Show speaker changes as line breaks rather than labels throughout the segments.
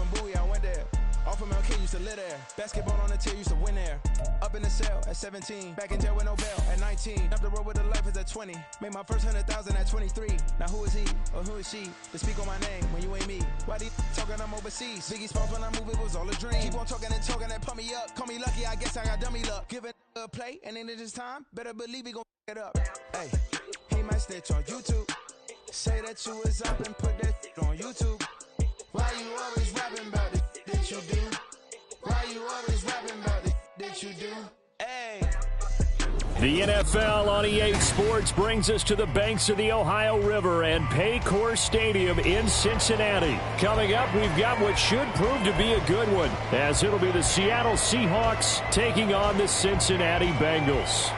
from Bowie, I went there. Off of MLK, used to live there. Basketball on the tier, used to win there. Up in the cell at 17. Back in jail with no bail at 19. Up the road with the life is at 20. Made my first 100,000 at 23. Now who is he or who is she to speak on my name when you ain't me? Why these talking I'm overseas? Biggie Smalls when I move, it was all a dream. Keep on talking and pump me up. Call me lucky, I guess I got dummy luck. Give it a play, and then this time, better believe he gon' it up. Hey, he might snitch on YouTube. Say that you was up and put that on YouTube. Why you always rapping about it that you do? Why you always rapping about it that you do? Hey.
The NFL on EA Sports brings us to the banks of the Ohio River and Paycor Stadium in Cincinnati. Coming up, we've got what should prove to be a good one, as it'll be the Seattle Seahawks taking on the Cincinnati Bengals.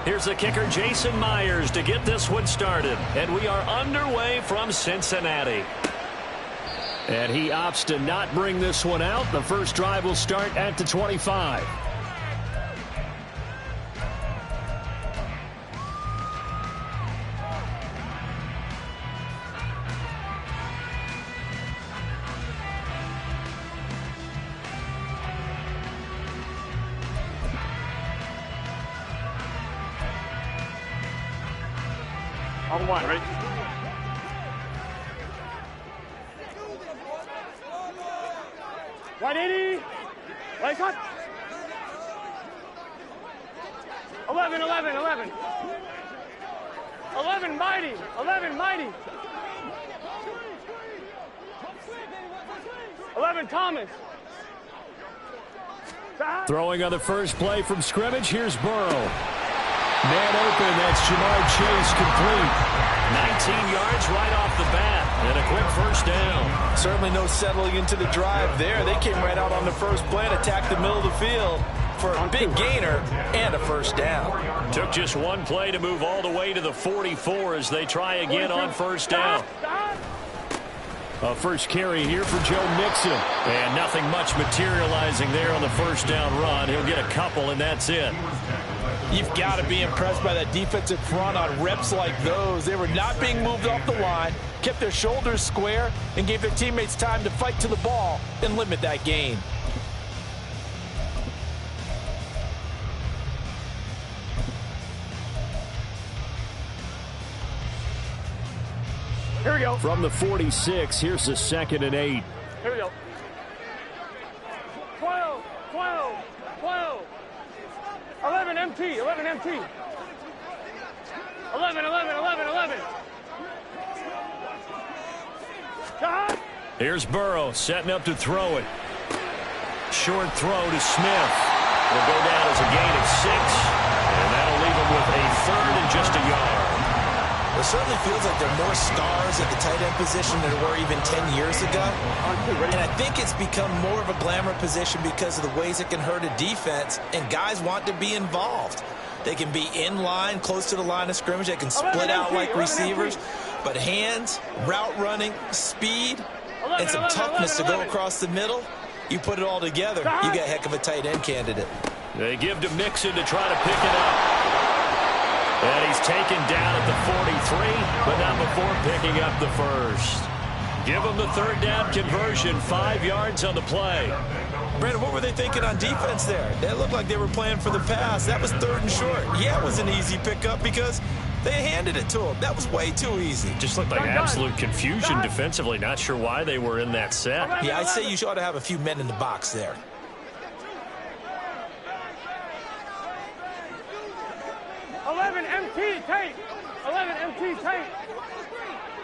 Here's the kicker, Jason Myers, to get this one started. And we are underway from Cincinnati. And he opts to not bring this one out. The first drive will start at the 25.
On one, ready? White 80. Right cut. 11, 11, 11. 11, mighty. 11, mighty. 11, Thomas.
Throwing on the first play from scrimmage, here's Burrow. Man open, that's Jamar Chase, complete. 19 yards right off the bat, and a quick first down.
Certainly no settling into the drive there. They came right out on the first play and attacked the middle of the field for a big gainer and a first down.
Took just one play to move all the way to the 44 as they try again on first down. A first carry here for Joe Mixon. And nothing much materializing there on the first down run. He'll get a couple, and that's it.
You've got to be impressed by that defensive front on reps like those. They were not being moved off the line, kept their shoulders square, and gave their teammates time to fight to the ball and limit that gain.
Here we go.
From the 46, here's the 2nd and 8.
Here we go. 12, 12, 12. 11 MT, 11 MT. 11, 11, 11, 11. Shot.
Here's Burrow setting up to throw it. Short throw to Smith. Will go down as a gain of 6. And that'll leave him with a 3rd and just a yard.
It certainly feels like there are more stars at the tight end position than there were even 10 years ago. And I think it's become more of a glamour position because of the ways it can hurt a defense, and guys want to be involved. They can be in line, close to the line of scrimmage. They can split out like receivers. But hands, route running, speed, and some toughness to go across the middle, you put it all together, you got a heck of a tight end candidate.
They give to Mixon to try to pick it up. And he's taken down at the 43, but not before picking up the first. Give him the 3rd down conversion, 5 yards on the play.
Brandon, what were they thinking on defense there? They looked like they were playing for the pass. That was 3rd and short. Yeah, it was an easy pickup because they handed it to him. That was way too easy.
Just looked like absolute confusion defensively. Not sure why they were in that set.
Yeah, I'd say you ought to have a few men in the box there.
11 MT Tate. 11 MT Tate.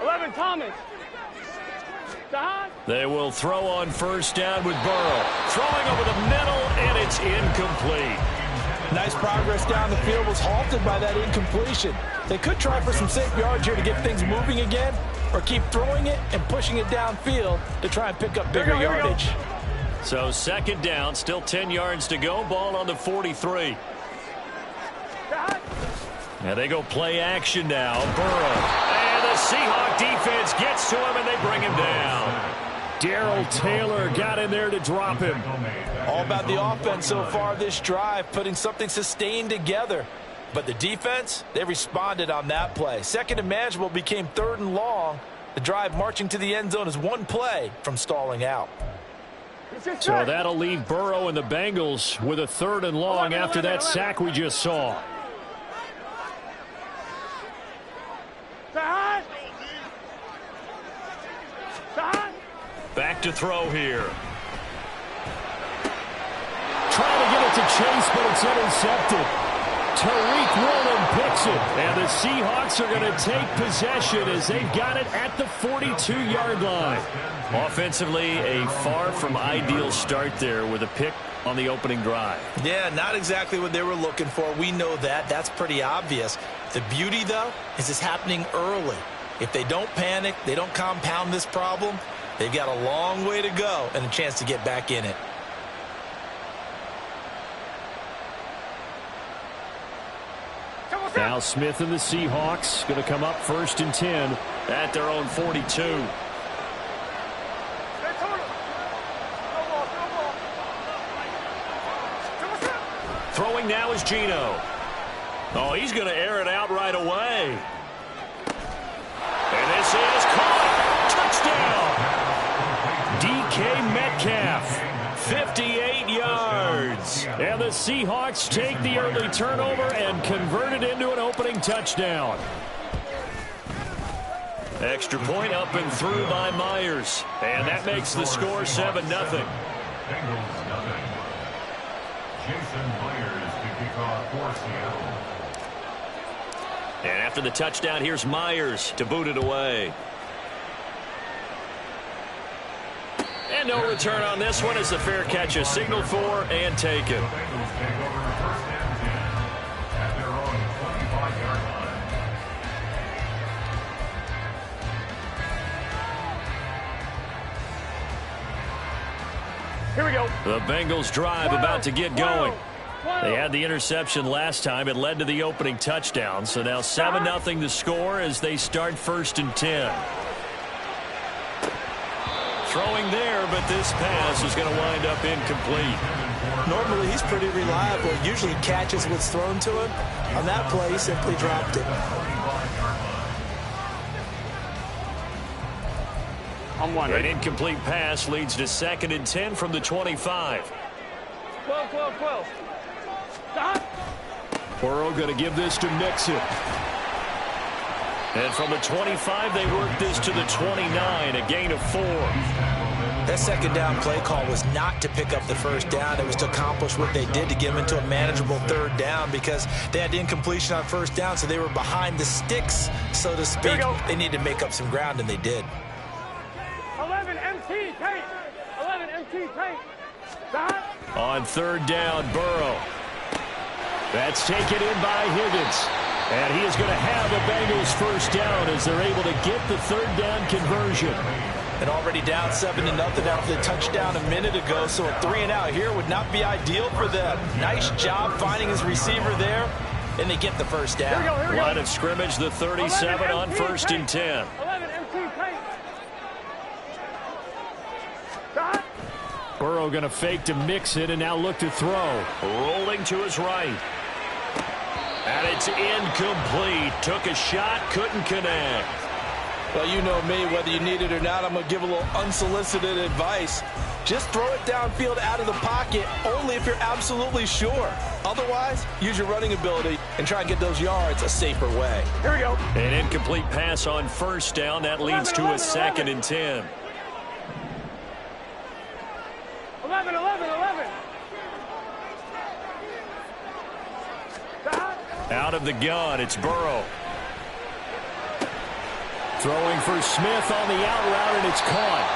11 Thomas.
They will throw on first down with Burrow. Throwing over the middle, and it's incomplete.
Nice progress down the field was halted by that incompletion. They could try for some safe yards here to get things moving again, or keep throwing it and pushing it downfield to try and pick up bigger yardage.
So 2nd down, still 10 yards to go. Ball on the 43. And they go play action now. Burrow. And the Seahawk defense gets to him, and they bring him down. Darrell Taylor got in there to drop him.
All about the offense so far this drive, putting something sustained together. But the defense, they responded on that play. Second and manageable became third and long. The drive marching to the end zone is one play from stalling out.
So that'll leave Burrow and the Bengals with a third and long after that sack we just saw. Back to throw here. Trying to get it to Chase, but it's intercepted. Tariq Woolen picks it, and the Seahawks are going to take possession as they've got it at the 42-yard line. Offensively, a far from ideal start there with a pick on the opening drive.
Yeah, not exactly what they were looking for. We know that. That's pretty obvious. The beauty, though, is it's happening early. If they don't panic, they don't compound this problem, they've got a long way to go and a chance to get back in it.
Now Smith and the Seahawks going to come up 1st and 10 at their own 42. Throwing now is Geno. Oh, he's going to air it out right away. And this is caught. Touchdown. DK Metcalf. 58 yards. And the Seahawks take the early turnover and convert it into an opening touchdown. Extra point up and through by Myers. And that makes the score 7-0. And after the touchdown, here's Myers to boot it away. And no return on this one as the fair catch is signaled for and taken.
Here we go.
The Bengals drive about to get going. They had the interception last time. It led to the opening touchdown. So now 7-0 the score as they start 1st and 10. Throwing there, but this pass is going to wind up incomplete.
Normally, he's pretty reliable. Usually catches what's thrown to him. On that play, he simply dropped it.
An incomplete pass leads to 2nd and 10 from the 25.
12. Stop.
Burrow going to give this to Mixon. And from the 25, they work this to the 29, a gain of 4.
That second down play call was not to pick up the first down. It was to accomplish what they did to get them into a manageable third down because they had incompletion on first down, so they were behind the sticks, so to speak. They needed to make up some ground, and they did.
11 MT tape. 11 MT tape. Stop.
On 3rd down, Burrow. That's taken in by Higgins. And he is going to have the Bengals first down as they're able to get the 3rd down conversion.
And already down 7-0 after the touchdown a minute ago, so a 3-and-out here would not be ideal for them. Nice job finding his receiver there, and they get the first down.
Here we go.
Line of scrimmage, the 37 on 1st and 10.
11 MT tape. Stop.
Burrow going to fake to Mixon and now look to throw. Rolling to his right. And it's incomplete. Took a shot, couldn't connect.
Well, you know me, whether you need it or not, I'm going to give a little unsolicited advice. Just throw it downfield out of the pocket, only if you're absolutely sure. Otherwise, use your running ability and try and get those yards a safer way.
Here we go.
An incomplete pass on 1st down. That leads to a 2nd and 10.
11.
Out of the gun, it's Burrow. Throwing for Smith on the out route, and it's caught.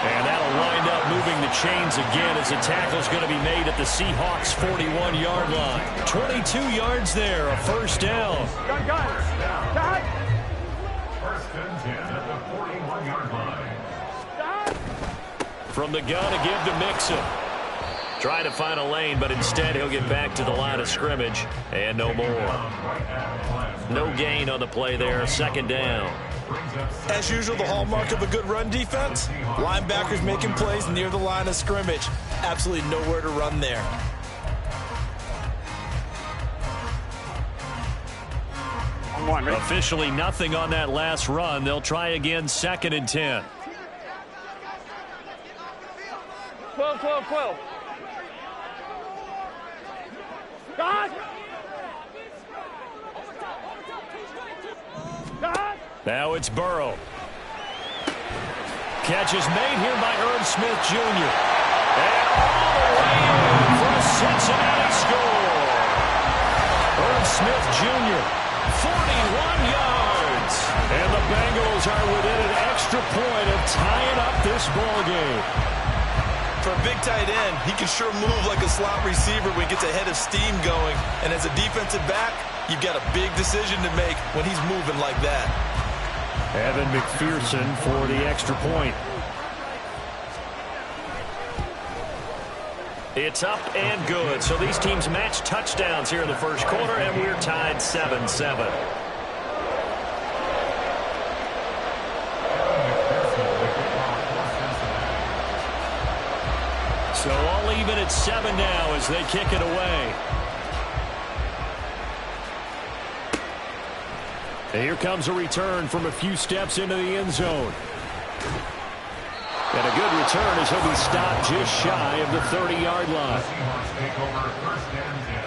And that'll wind up moving the chains again as the tackle's going to be made at the Seahawks' 41-yard line. 22 yards there, a 1st down.
Gun. Stop.
1st and 10 at the 41-yard line.
Stop.
From the gun to give to Mixon. Trying to find a lane, but instead he'll get back to the line of scrimmage. And no more. No gain on the play there, 2nd down.
As usual, the hallmark of a good run defense, linebackers making plays near the line of scrimmage. Absolutely nowhere to run there.
Officially nothing on that last run. They'll try again, 2nd and 10.
12, 12, 12. God! God!
Now it's Burrow. Catch is made here by Irv Smith Jr. And all the way in for a Cincinnati score. Irv Smith Jr., 41 yards. And the Bengals are within an extra point of tying up this ball game.
For a big tight end, he can sure move like a slot receiver when he gets a head of steam going. And as a defensive back, you've got a big decision to make when he's moving like that.
Evan McPherson for the extra point. It's up and good. So these teams match touchdowns here in the first quarter, and we're tied 7-7. So all even at 7 now as they kick it away. And here comes a return from a few steps into the end zone. And a good return as he'll be stopped just shy of the 30-yard line.
The Seahawks take over 1st and 10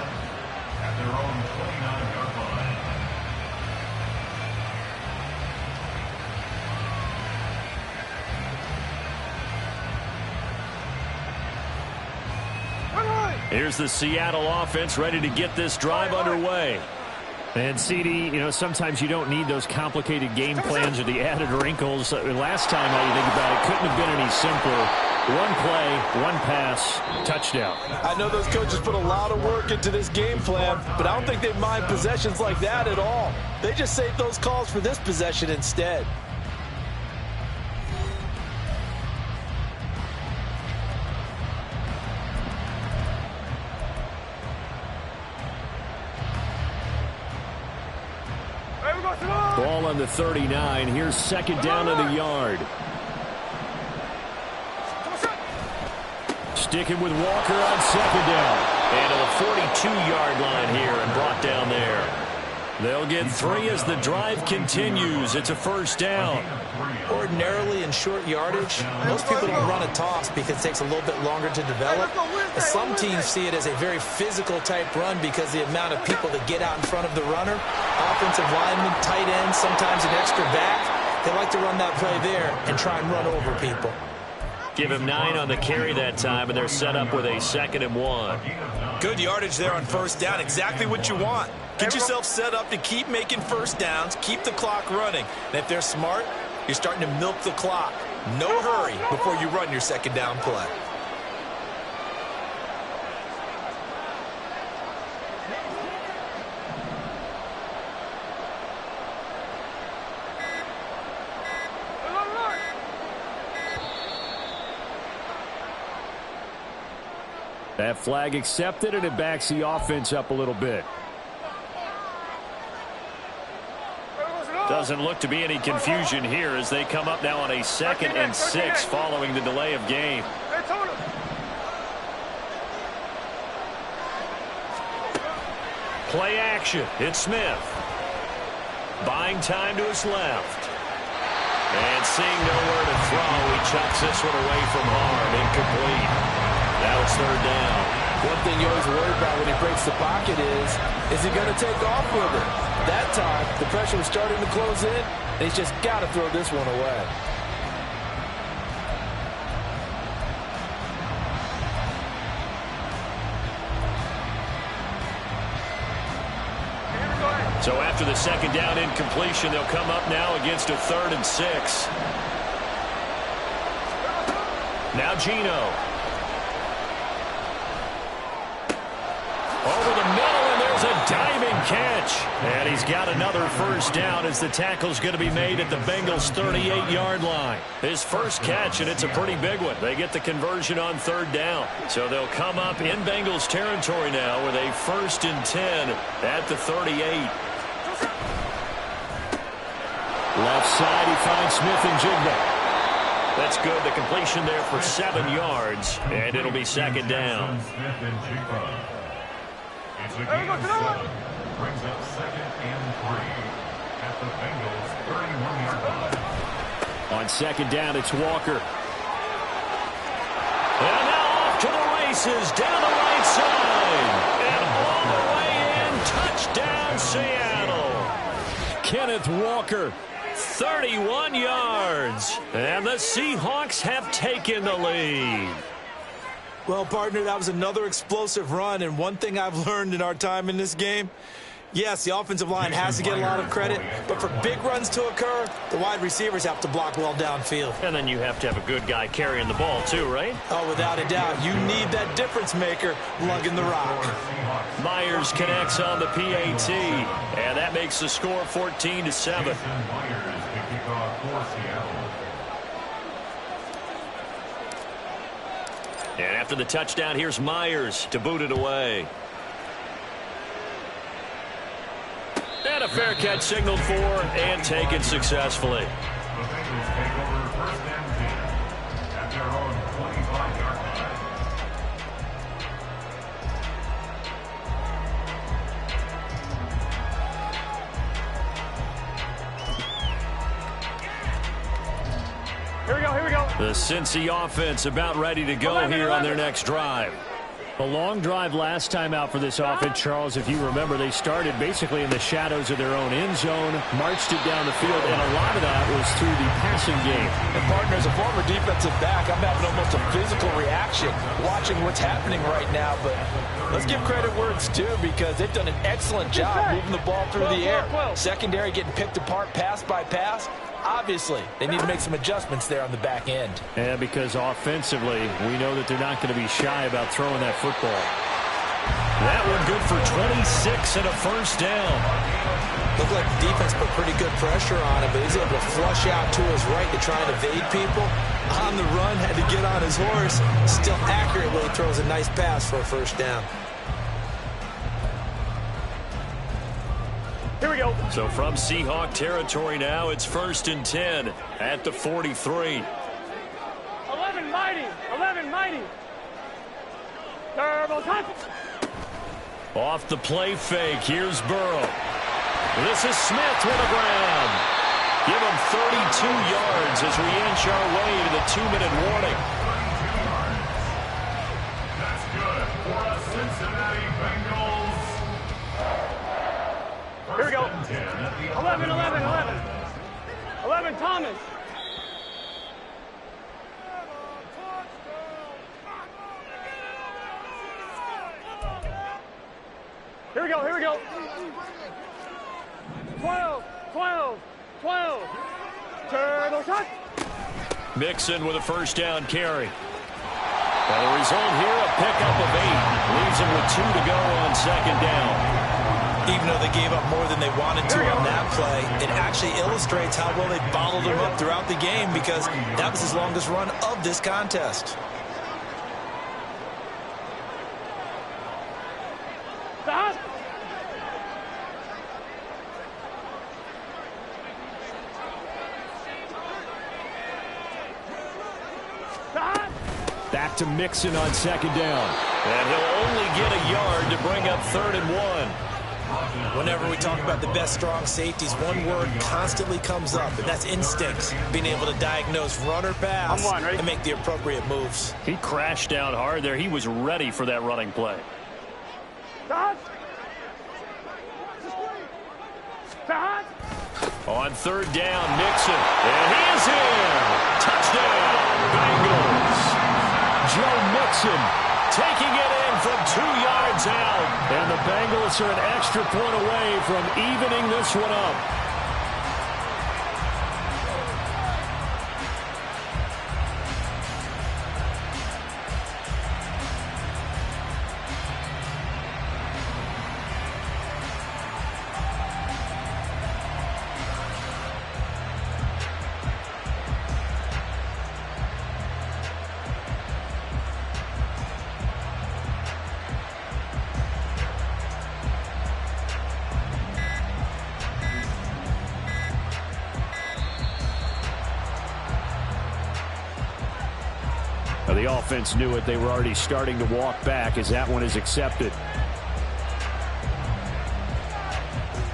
at their own 29-yard line.
Here's the Seattle offense ready to get this drive underway. And, CD, you know, sometimes you don't need those complicated game plans or the added wrinkles. Last time, how you think about it, couldn't have been any simpler. One play, one pass, touchdown.
I know those coaches put a lot of work into this game plan, but I don't think they mind possessions like that at all. They just save those calls for this possession instead.
Ball on the 39. Here's 2nd down in the yard. Sticking with Walker on 2nd down. And to the 42-yard line here and brought down there. They'll get 3 as the drive continues. It's a 1st down.
Ordinarily in short yardage, most people don't run a toss because it takes a little bit longer to develop. Some teams see it as a very physical type run because the amount of people that get out in front of the runner, offensive linemen, tight ends, sometimes an extra back, they like to run that play there and try and run over people.
Give him 9 on the carry that time, and they're set up with a 2nd and 1.
Good yardage there on 1st down. Exactly what you want. Get yourself set up to keep making 1st downs, keep the clock running. And if they're smart, you're starting to milk the clock. No hurry before you run your 2nd down play.
That flag accepted, and it backs the offense up a little bit. Doesn't look to be any confusion here as they come up now on a 2nd and 6 following the delay of game. Play action. It's Smith. Buying time to his left. And seeing nowhere to throw, he chucks this one away from harm. Incomplete. Now it's 3rd down.
One thing you always worry about when he breaks the pocket is he going to take off with it? That time, the pressure was starting to close in, and he's just got to throw this one away.
So after the 2nd down incompletion, they'll come up now against a 3rd and 6. Now Geno. Over the middle, and there's a diving catch. And he's got another 1st down as the tackle's going to be made at the Bengals' 38-yard line. His first catch, and it's a pretty big one. They get the conversion on 3rd down. So they'll come up in Bengals territory now with a 1st and 10 at the 38. Left side, he finds Smith and Jigba.
That's good. The completion there for 7 yards, and it'll be second down.
Smith and Jigba. It's a gain of 7. Brings up 2nd and 3 at the Bengals' 31-yard line.
On second down, it's Walker.
And now off to the races, down the right side. And all the way in, touchdown Seattle.
Kenneth Walker.
31 yards. And the Seahawks have taken the lead.
Well, partner, that was another explosive run, and one thing I've learned in our time in this game, yes, the offensive line has to get a lot of credit, but for big runs to occur, the wide receivers have to block well downfield.
And then you have to have a good guy carrying the ball too, right?
Oh, without a doubt. You need that difference maker lugging the rock.
Myers connects on the PAT, and that makes the score 14-7.
Myers to kick off for Seattle.
And after the touchdown, here's Myers to boot it away. And a fair catch signaled for and taken successfully.
The Bengals take over 1st and 10 at their own 25-yard line.
Here we go, here we go.
The Cincy offense about ready to go here on their next drive. A long drive last time out for this offense, Charles. If you remember, they started basically in the shadows of their own end zone, marched it down the field, and a lot of that was through the passing game.
And partner, as a former defensive back, I'm having almost a physical reaction watching what's happening right now. But let's give credit where it's due, because they've done an excellent job moving the ball through the air. Secondary getting picked apart pass by pass. Obviously, they need to make some adjustments there on the back end.
Yeah, because offensively, we know that they're not going to be shy about throwing that football.
That one good for 26 and a first down.
Looked like the defense put pretty good pressure on him, but he's able to flush out to his right to try and evade people. On the run, had to get on his horse. Still accurately throws a nice pass for a first down.
Here we go.
So from Seahawk territory now, it's 1st and 10 at the 43.
11 mighty. 11 mighty. Turbo time.
Off the play fake, here's Burrow. This is Smith with a grab. Give him 32 yards as we inch our way to the 2-minute warning.
That's good for a Cincinnati Bengals.
Here we go. 11, 11, 11. 11, Thomas. Here we go, here we go. 12, 12, 12. Turbo shot.
Mixon with a first down carry. And the result here, a pickup of 8. Leaves him with 2 to go on second down.
Even though they gave up more than they wanted to on that play, it actually illustrates how well they bottled him up throughout the game, because that was his longest run of this contest.
Stop. Stop.
Back to Mixon on second down.
And he'll only get a yard to bring up 3rd and 1.
Whenever we talk about the best strong safeties, one word constantly comes up, and that's instincts. Being able to diagnose run or pass and make the appropriate moves.
He crashed down hard there. He was ready for that running play.
Stop. Stop.
On 3rd down, Mixon. And he is in. Touchdown, Bengals. Joe Mixon taking it in from 2 yards out. And the Bengals are an extra point away from evening this one up. Well, the offense knew it. They were already starting to walk back as that one is accepted.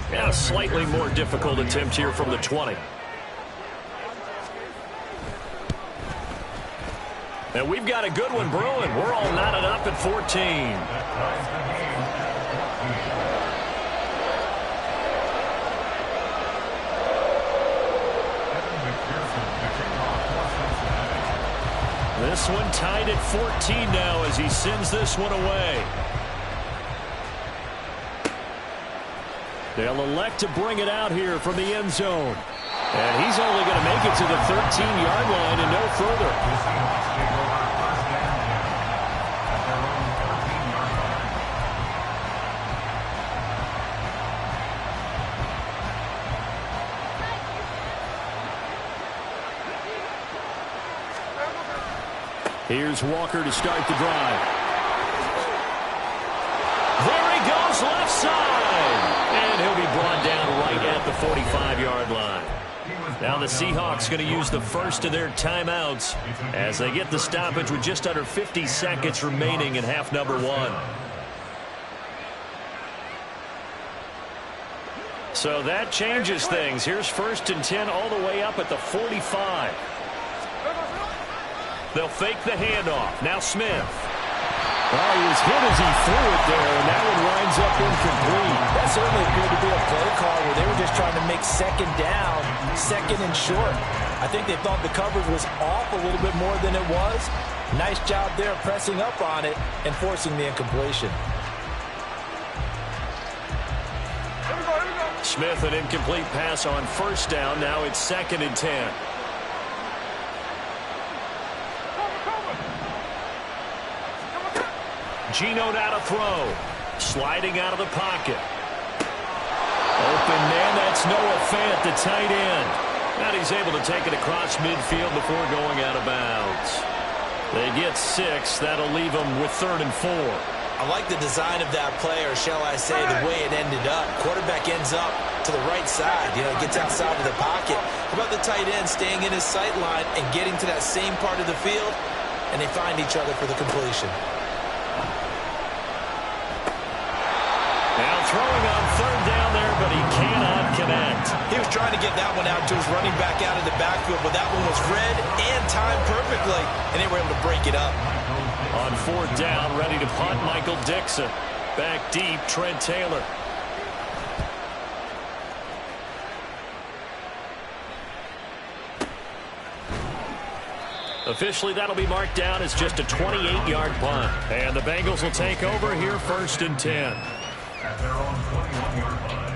Yeah, a slightly more difficult attempt here from the 20. And we've got a good one brewing. We're all knotted up at 14. This one tied at 14 now as he sends this one away. They'll elect to bring it out here from the end zone. And he's only going to make it to the 13-yard line and no further. Here's Walker to start the drive. There he goes, left side. And he'll be brought down right at the 45-yard line. Now the Seahawks going to use the first of their timeouts as they get the stoppage with just under 50 seconds remaining in half number 1. So that changes things. Here's 1st and 10 all the way up at the 45. They'll fake the handoff. Now Smith. Oh, he was hit as he threw it there, and that one winds up incomplete.
That certainly appeared to be a play call where they were just trying to make second down, second and short. I think they thought the coverage was off a little bit more than it was. Nice job there pressing up on it and forcing the incompletion.
Smith, an incomplete pass on 1st down. Now it's 2nd and 10. Geno now to throw. Sliding out of the pocket. Open man, that's Noah Fant, the tight end. And he's able to take it across midfield before going out of bounds. They get 6. That'll leave them with 3rd and 4.
I like the design of that play, or shall I say the way it ended up. Quarterback ends up to the right side. You know, gets outside of the pocket. How about the tight end staying in his sight line and getting to that same part of the field? And they find each other for the completion.
Now throwing on 3rd down there, but he cannot connect.
He was trying to get that one out to his running back out of the backfield, but that one was read and timed perfectly, and they were able to break it up.
On 4th down, ready to punt, Michael Dixon. Back deep, Trent Taylor. Officially, that'll be marked down as just a 28-yard punt. And the Bengals will take over here 1st and 10.
At their own 21-yard line.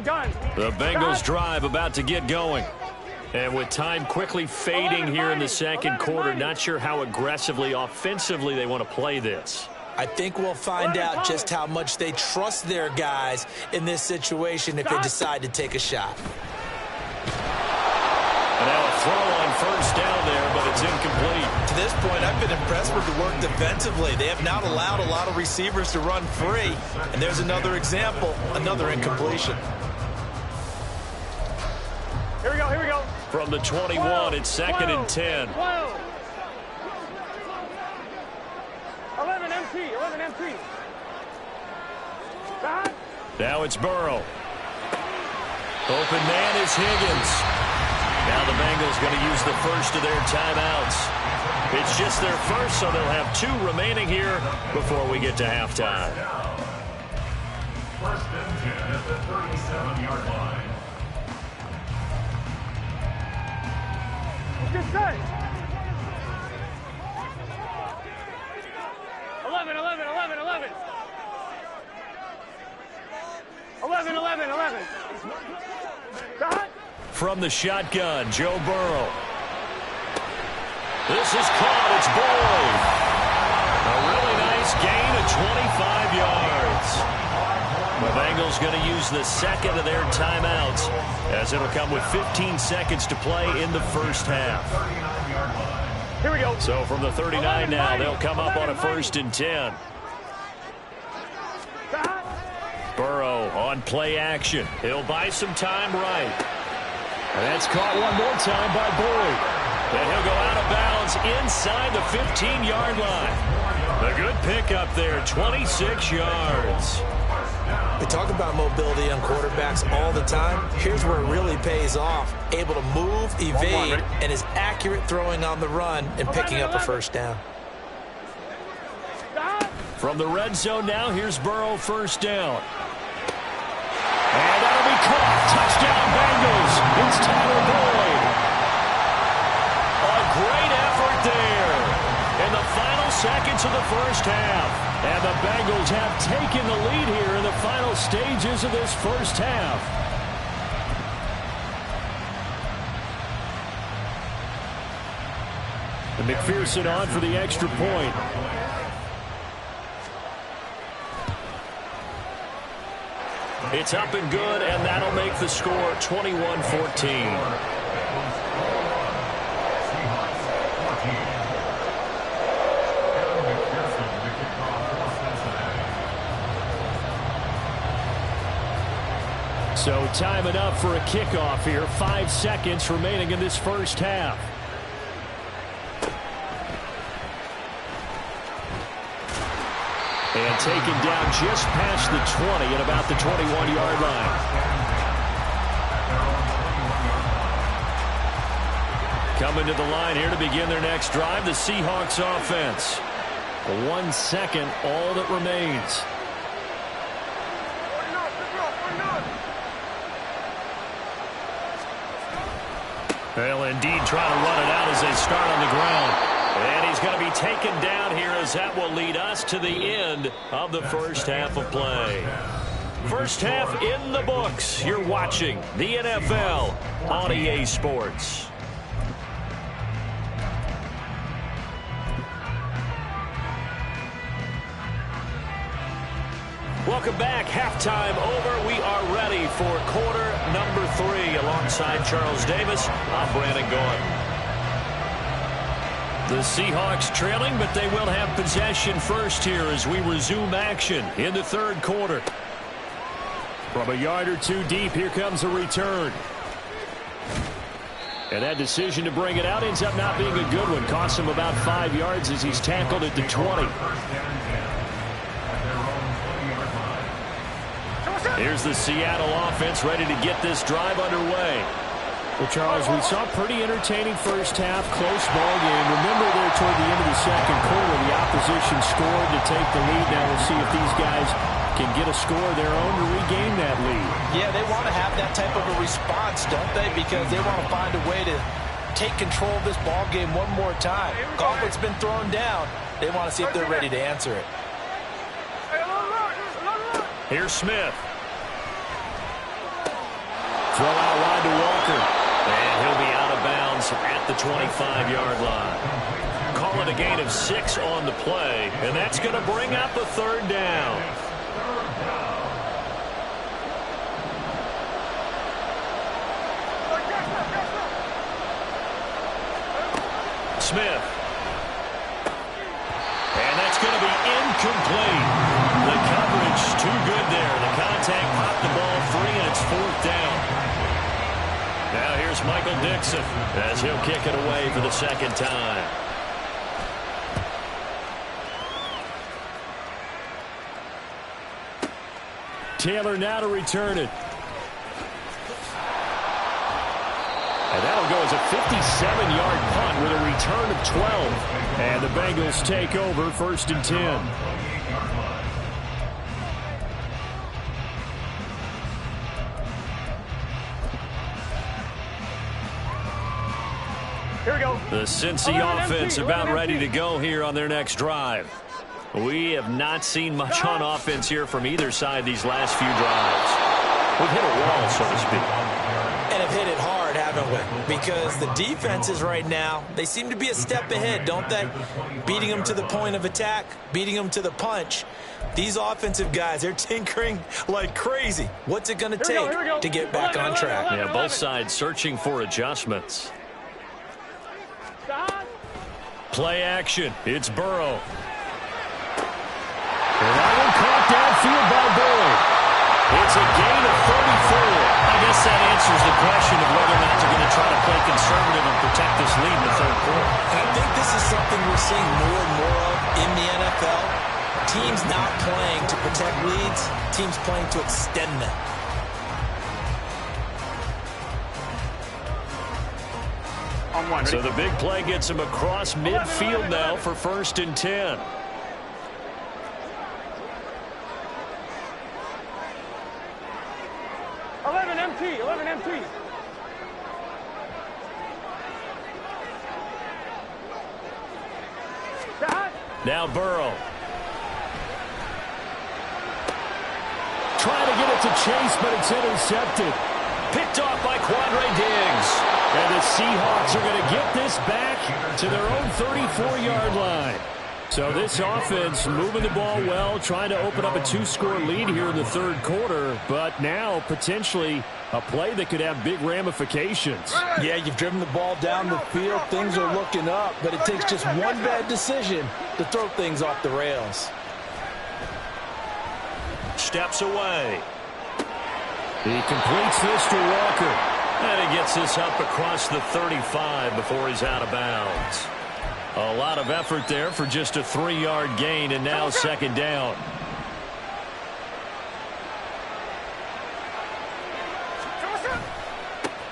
Gun.
The Bengals drive about to get going. And with time quickly fading here in the 2nd quarter, not sure how aggressively, offensively they want to play this.
I think we'll find out just how much they trust their guys in this situation if they decide to take a shot.
And now a throw on 1st down there, but it's incomplete.
To this point, I've been impressed with the work defensively. They have not allowed a lot of receivers to run free. And there's another example, another incompletion.
Here we go.
From the 21, it's 2nd and 10.
11 MT.
Now it's Burrow. Open man is Higgins. Now the Bengals going to use the first of their timeouts. It's just their first, so they'll have 2 remaining here before we get to halftime.
1st and 10 at the 37-yard line.
Good set. 11. 11.
From the shotgun, Joe Burrow. This is caught. It's Boyd. A really nice gain of 25 yards. The Bengals going to use the 2nd of their timeouts as it'll come with 15 seconds to play in the 1st half.
Here we go.
So from the 39 now, they'll come up on a 1st and 10. Burrow on play action. He'll buy some time right. And that's caught one more time by Boyd. And he'll go out of bounds inside the 15-yard line. A good pickup there, 26 yards.
We talk about mobility on quarterbacks all the time. Here's where it really pays off. Able to move, evade, and is accurate throwing on the run and picking up a 1st down.
From the red zone now, here's Burrow 1st down. And that'll be caught. Touchdown Bengals. It's Tyler Boyd. A great effort there in the final seconds of the 1st half. And the Bengals have taken the lead here in the final stages of this 1st half. And McPherson on for the extra point. It's up and good, and that'll make the score 21-14. So time enough for a kickoff here. 5 seconds remaining in this 1st half. And taken down just past the 20 at about the 21-yard line. Coming to the line here to begin their next drive, the Seahawks offense. 1 second, all that remains. They'll indeed try to run it out as they start on the ground. And he's going to be taken down here as that will lead us to the end of the 1st half of play. 1st half in the books. You're watching the NFL on EA Sports. Welcome back. Halftime over. We are ready for quarter number 3. Alongside Charles Davis, I'm Brandon Gordon. The Seahawks trailing, but they will have possession first here as we resume action in the 3rd quarter. From a yard or 2 deep, here comes a return. And that decision to bring it out ends up not being a good one. Costs him about 5 yards as he's tackled at the 20. Here's the Seattle offense ready to get this drive underway. Well, Charles, we saw a pretty entertaining 1st half, close ball game. Remember there toward the end of the 2nd quarter, the opposition scored to take the lead. Now we'll see if these guys can get a score of their own to regain that lead.
Yeah, they want to have that type of a response, don't they? Because they want to find a way to take control of this ball game one more time. Gauntlet's been thrown down. They want to see if they're ready to answer it.
Here's Smith. Throw out wide to Walker. And he'll be out of bounds at the 25-yard line. Call it a gain of 6 on the play, and that's going to bring up a 3rd down. Smith. And that's going to be incomplete. The coverage too good there. The contact popped the ball free, and it's 4th down. Now here's Michael Dixon as he'll kick it away for the 2nd time. Taylor now to return it. And that'll go as a 57-yard punt with a return of 12. And the Bengals take over 1st and 10.
Here we go.
The Cincy offense about ready to go here on their next drive. We have not seen much on offense here from either side these last few drives. We've hit a wall, so to speak.
And have hit it hard, haven't we? Because the defenses right now, they seem to be a step ahead, don't they? Beating them to the point of attack, beating them to the punch. These offensive guys, they're tinkering like crazy. What's it going to take to get back on track?
Yeah, both sides searching for adjustments. Play action. It's Burrow. And that one caught downfield by Boyd. It's a gain of 34.
I guess that answers the question of whether or not they're going to try to play conservative and protect this lead in the third quarter.
And I think this is something we're seeing more and more of in the NFL. Teams not playing to protect leads, teams playing to extend them.
So the big play gets him across midfield now for 1st and 10.
Empty.
Now Burrow. Trying to get it to Chase, but it's intercepted.
Picked off by Quandre Diggs.
And the Seahawks are going to get this back to their own 34-yard line. So this offense moving the ball well, trying to open up a 2-score lead here in the third quarter, but now potentially a play that could have big ramifications.
Yeah, you've driven the ball down the field. Things are looking up, but it takes just one bad decision to throw things off the rails.
Steps away.
He completes this to Walker.
And he gets this up across the 35 before he's out of bounds.
A lot of effort there for just a 3-yard gain, and now 2nd down.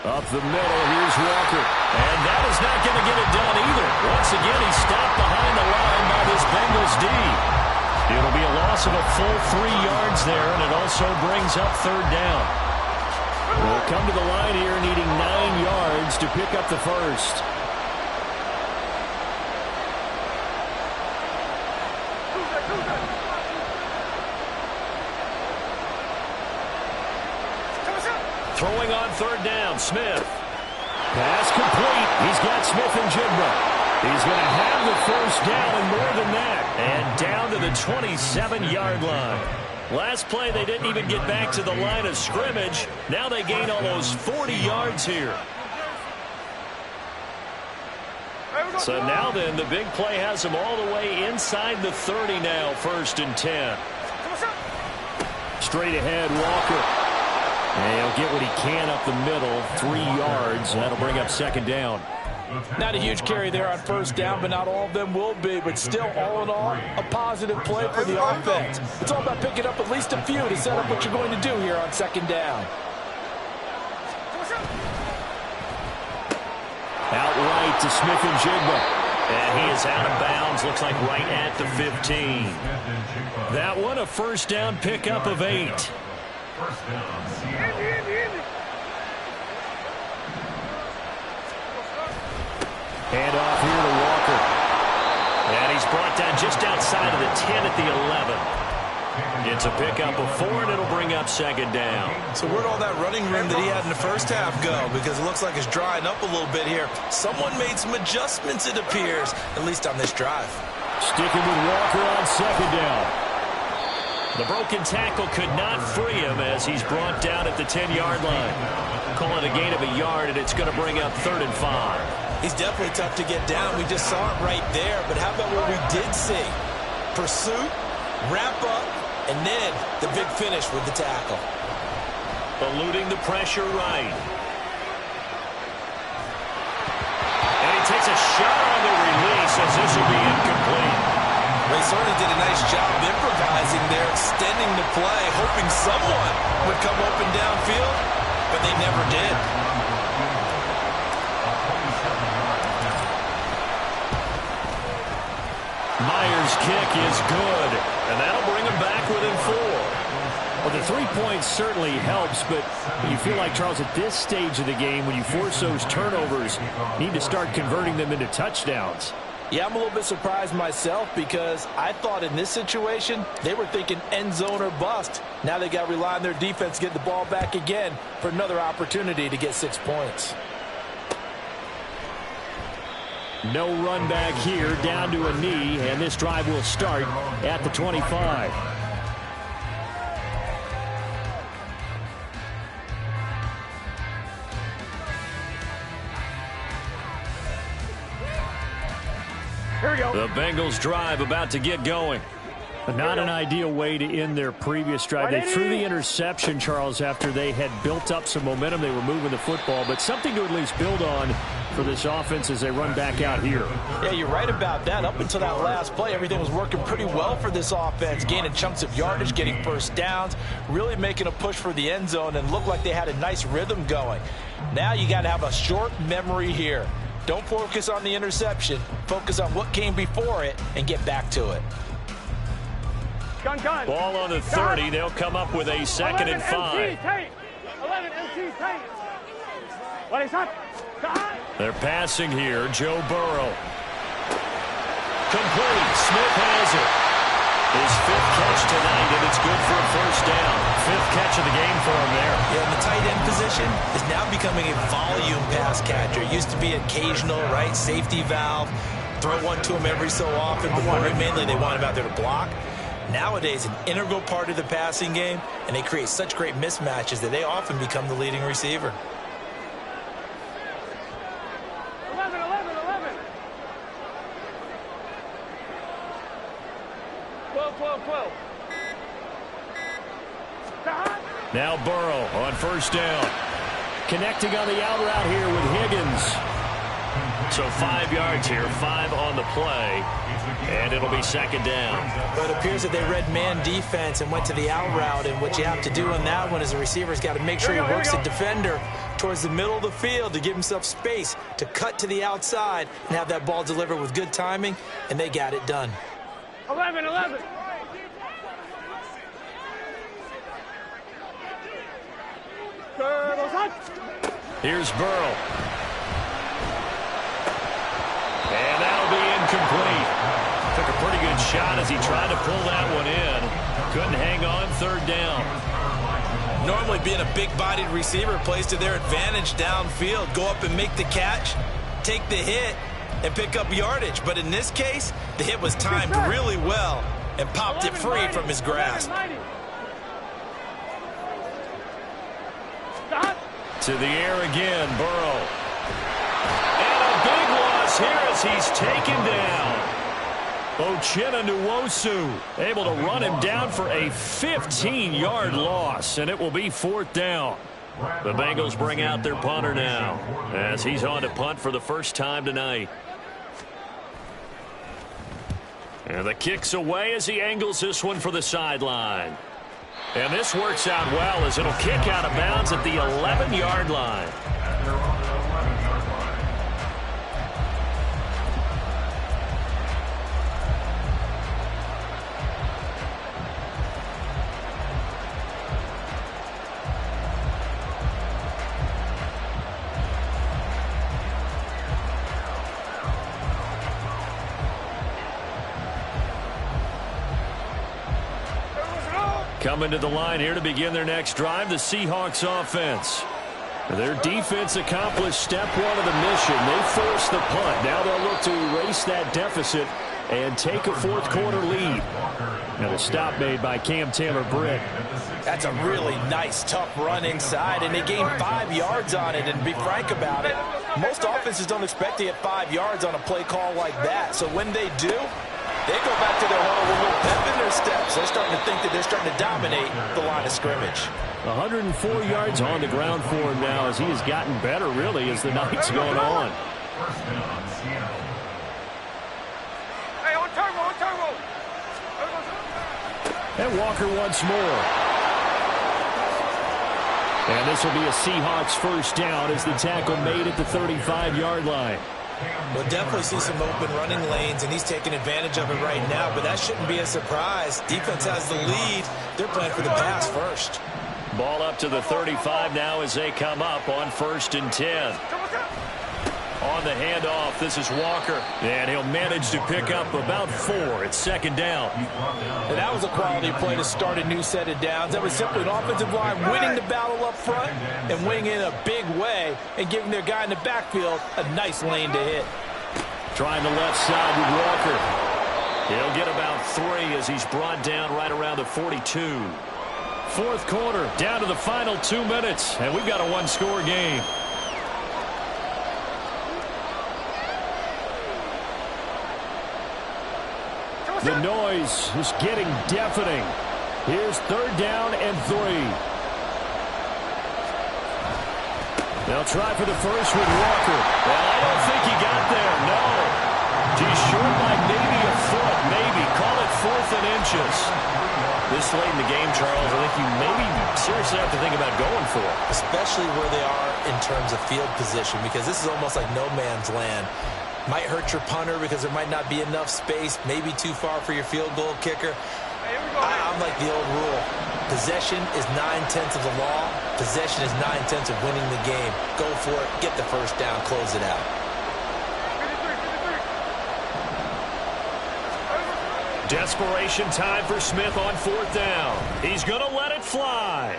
Up the middle, here's Walker. And that is not going to get it done either. Once again, he's stopped behind the line by this Bengals D. It'll be a loss of a full 3 yards there, and it also brings up 3rd down. We'll come to the line here needing 9 yards to pick up the first. Throwing on 3rd down, Smith. Pass complete. He's got Smith and Jigba. He's going to have the first down and more than that. And down to the 27-yard line. Last play, they didn't even get back to the line of scrimmage. Now they gain almost 40 yards here. So now then, the big play has them all the way inside the 30 now, 1st and 10. Straight ahead, Walker. And he'll get what he can up the middle, 3 yards. That'll bring up 2nd down.
Not a huge carry there on 1st down, but not all of them will be. But still, all in all, a positive play for the offense. It's all about picking up at least a few to set up what you're going to do here on 2nd down.
Outright to Smith and Jigba. And he is out of bounds, looks like right at the 15. That one, a 1st down pickup of 8.
First down, Seattle.
Hand off here to Walker. And he's brought down just outside of the 10 at the 11. It's a pickup of 4, and it'll bring up 2nd down.
So where'd all that running room that he had in the first half go? Because it looks like it's drying up a little bit here. Someone made some adjustments, it appears, at least on this drive.
Sticking with Walker on 2nd down. The broken tackle could not free him as he's brought down at the 10-yard line. Call it a gain of a yard, and it's going to bring up 3rd and 5.
He's definitely tough to get down. We just saw it right there. But how about what we did see? Pursuit, wrap up, and then the big finish with the tackle.
Eluding the pressure right. And he takes a shot on the release as this will be incomplete.
They certainly did a nice job improvising there, extending the play, hoping someone would come open downfield, but they never did.
Myers' kick is good, and that'll bring him back within 4. Well, the 3 points certainly helps, but you feel like, Charles, at this stage of the game, when you force those turnovers, you need to start converting them into touchdowns.
Yeah, I'm a little bit surprised myself because I thought in this situation they were thinking end zone or bust. Now they got to rely on their defense to get the ball back again for another opportunity to get 6 points.
No run back here, down to a knee, and this drive will start at the 25.
Here we go.
The Bengals drive about to get going. Not an ideal way to end their previous drive. They threw the interception, Charles, after they had built up some momentum. They were moving the football, but something to at least build on for this offense as they run back out here.
Yeah, you're right about that. Up until that last play, everything was working pretty well for this offense, gaining chunks of yardage, getting first downs, really making a push for the end zone, and looked like they had a nice rhythm going. Now you got to have a short memory here. Don't focus on the interception. Focus on what came before it and get back to it.
Gun.
Ball on the 30. They'll come up with a 2nd and 5.
11 MT tight. What is that?
They're passing here. Joe Burrow. Complete. Smith has it. His 5th catch tonight, and it's good for a first down. 5th catch of the game for him there.
Yeah, and the tight end position is now becoming a volume pass catcher. It used to be occasional, right? Safety valve. Throw one to him every so often, but mainly they want him out there to block. Nowadays, an integral part of the passing game, and they create such great mismatches that they often become the leading receiver.
11. 12.
Now Burrow on first down. Connecting on the out route here with Higgins. So 5 yards here, 5 on the play, and it'll be 2nd down.
But it appears that they read man defense and went to the out route, and what you have to do on that one is the receiver's got to make sure he works the defender towards the middle of the field to give himself space to cut to the outside and have that ball delivered with good timing, and they got it done.
11.
Here's Burrow. And that'll be incomplete. Took a pretty good shot as he tried to pull that one in. Couldn't hang on, 3rd down.
Normally being a big-bodied receiver plays to their advantage downfield. Go up and make the catch, take the hit, and pick up yardage. But in this case, the hit was timed really well and popped it free from his grasp.
To the air again, Burrow. And a big loss here as he's taken down. Uchenna Nwosu able to run him down for a 15-yard loss, and it will be 4th down. The Bengals bring out their punter now as he's on to punt for the first time tonight. And the kick's away as he angles this one for the sideline. And this works out well as it'll kick out of bounds at the 11-yard line. Coming to the line here to begin their next drive, the Seahawks offense. Their defense accomplished step 1 of the mission. They forced the punt. Now they'll look to erase that deficit and take a 4th quarter lead. And a stop made by Cam Taylor-Britt.
That's a really nice, tough run inside, and they gained 5 yards on it. And to be frank about it, most offenses don't expect to get 5 yards on a play call like that. So when they do, they go back to their huddle with a little pep in their steps. They're starting to think that they're starting to dominate the line of scrimmage.
104 yards on the ground for him now as he has gotten better, really, as the night's going on.
Hey, on turbo.
And Walker once more. And this will be a Seahawks first down as the tackle made at the 35-yard line.
We'll definitely see some open running lanes, and he's taking advantage of it right now, but that shouldn't be a surprise. Defense has the lead. They're playing for the pass first.
Ball up to the 35 now as they come up on 1st and 10. On the handoff, this is Walker, and he'll manage to pick up about 4. It's 2nd down.
And that was a quality play to start a new set of downs. That was simply an offensive line winning the battle up front and winning in a big way and giving their guy in the backfield a nice lane to hit.
Trying the left side with Walker. He'll get about 3 as he's brought down right around the 42. 4th quarter, down to the final 2 minutes, and we've got a 1-score game. The noise is getting deafening. Here's 3rd down and 3. They'll try for the first with Walker. Well, I don't think he got there, no. He's short by maybe a foot, maybe. Call it 4th and inches. This late in the game, Charles, I think you maybe seriously have to think about going for it.
Especially where they are in terms of field position, because this is almost like no man's land. Might hurt your punter because there might not be enough space, maybe too far for your field goal kicker. I'm like the old rule. Possession is 9/10 of the law. Possession is 9/10 of winning the game. Go for it. Get the first down. Close it out.
Desperation time for Smith on 4th down. He's going to let it fly.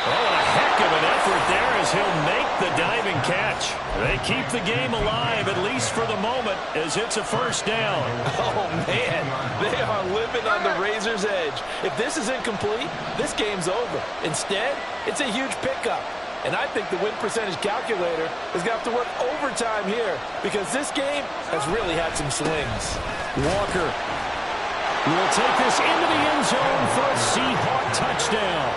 Oh, a heck of an effort there as he'll make the diving catch. They keep the game alive, at least for the moment, as it's a first down.
Oh, man. They are living on the razor's edge. If this is incomplete, this game's over. Instead, it's a huge pickup. And I think the win percentage calculator is going to have to work overtime here because this game has really had some swings.
Walker will take this into the end zone for a Seahawk touchdown.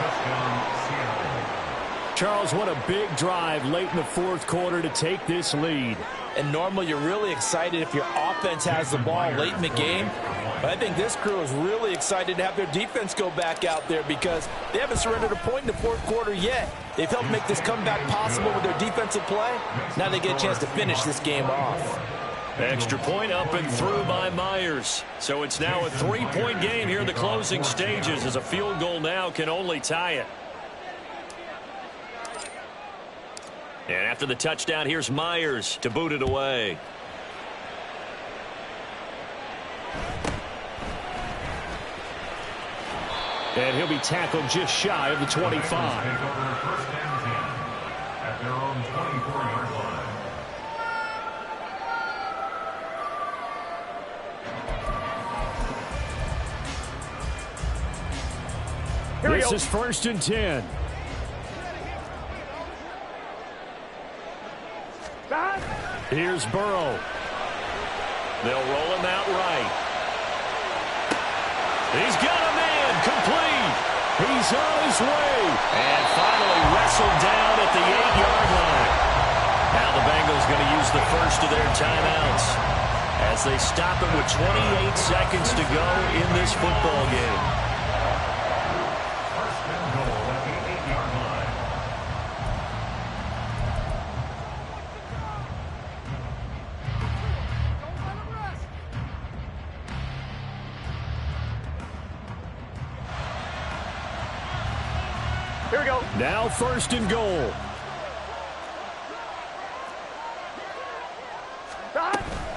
Charles, what a big drive late in the 4th quarter to take this lead.
And normally you're really excited if your offense has the ball late in the game. But I think this crew is really excited to have their defense go back out there because they haven't surrendered a point in the 4th quarter yet. They've helped make this comeback possible with their defensive play. Now they get a chance to finish this game off.
Extra point up and through by Myers. So it's now a 3-point game here in the closing stages as a field goal now can only tie it. And after the touchdown, here's Myers to boot it away. And he'll be tackled just shy of the 25.
At their own 24-yard line.
This is 1st and 10. Here's Burrow. They'll roll him out right. He's got a man complete. He's on his way. And finally wrestled down at the 8-yard line. Now the Bengals going to use the first of their timeouts as they stop it with 28 seconds to go in this football game.
First and goal at the 8-yard line.
Here we go.
Now 1st and goal.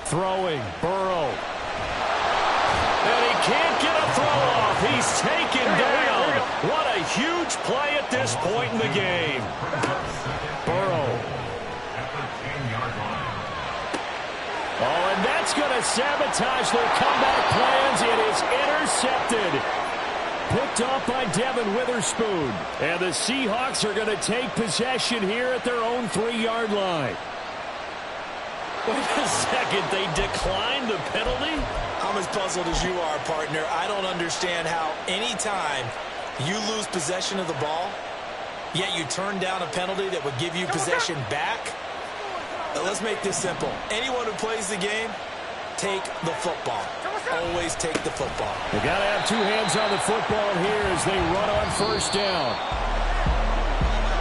Throwing, Burrow. And he can't get a throw off. He's taken down. What a huge play at this point in the game. Burrow. Oh, and that's going to sabotage their comeback plans. It is intercepted. Picked off by Devin Witherspoon. And the Seahawks are going to take possession here at their own 3-yard line. Wait a second, they declined the penalty?
I'm as puzzled as you are, partner. I don't understand how any time you lose possession of the ball, yet you turn down a penalty that would give you possession back. Let's make this simple. Anyone who plays the game, take the football. Always take the football.
They got to have 2 hands on the football here as they run on 1st down.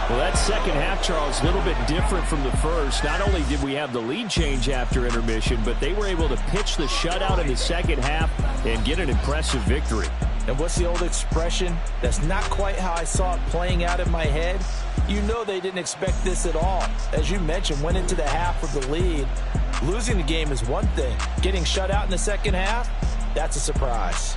Well, that second half, Charles, a little bit different from the first. Not only did we have the lead change after intermission, but they were able to pitch the shutout in the second half and get an impressive victory.
And what's the old expression? That's not quite how I saw it playing out in my head. You know they didn't expect this at all. As you mentioned, went into the half with the lead. Losing the game is one thing. Getting shut out in the second half, that's a surprise.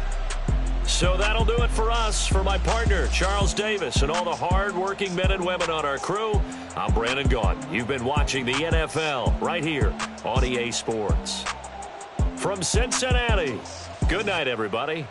So that'll do it for us. For my partner, Charles Davis, and all the hard-working men and women on our crew, I'm Brandon Gaughan. You've been watching the NFL right here on EA Sports. From Cincinnati, good night, everybody.